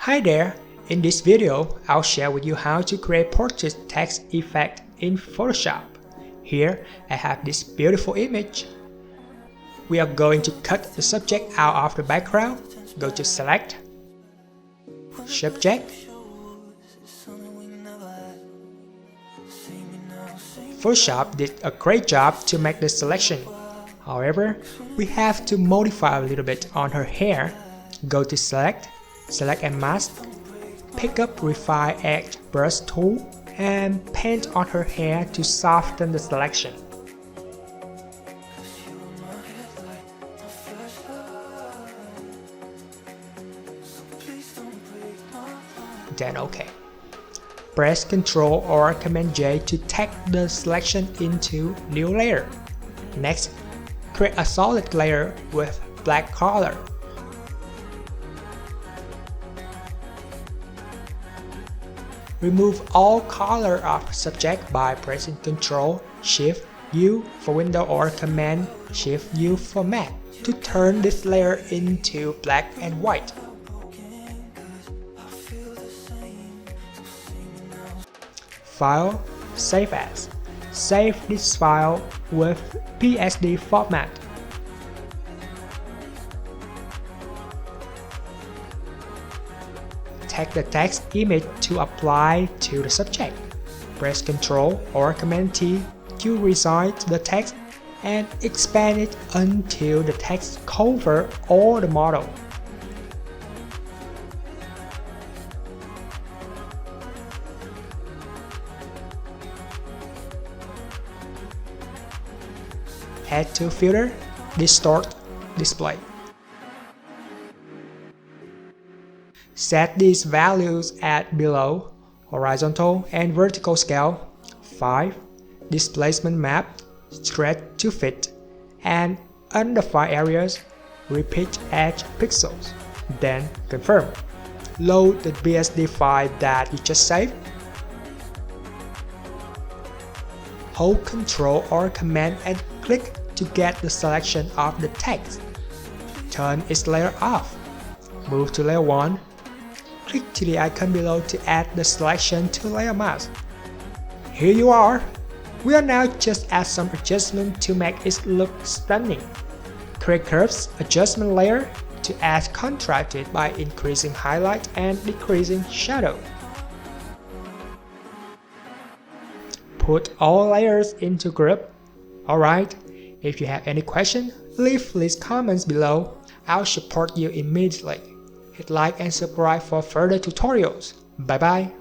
Hi there! In this video, I'll share with you how to create portrait text effect in Photoshop. Here, I have this beautiful image. We are going to cut the subject out of the background. Go to Select, Subject. Photoshop did a great job to make the selection. However, we have to modify a little bit on her hair. Go to Select, Select and Mask. Pick up Refine Edge Brush tool and paint on her hair to soften the selection. Then OK. Press Ctrl or Command J to take the selection into new layer. Next, create a solid layer with black color. Remove all color of subject by pressing Ctrl Shift U for Windows or Command Shift U for Mac to turn this layer into black and white. File, Save As. Save this file with PSD format. Take the text image to apply to the subject. Press Ctrl or Command T to resize the text and expand it until the text covers all the model. Add to Filter, Distort, Display. Set these values at below, horizontal and vertical scale, 5, displacement map, stretch to fit, and undefined areas, repeat edge pixels. Then confirm. Load the PSD file that you just saved. Hold Ctrl or Command and click to get the selection of the text. Turn its layer off. Move to layer 1. Click to the icon below to add the selection to layer mask. Here you are! We are now just add some adjustment to make it look stunning. Create curves adjustment layer to add contrast by increasing highlight and decreasing shadow. Put all layers into group. Alright, if you have any question, leave these comments below. I'll support you immediately. Hit like and subscribe for further tutorials. Bye bye.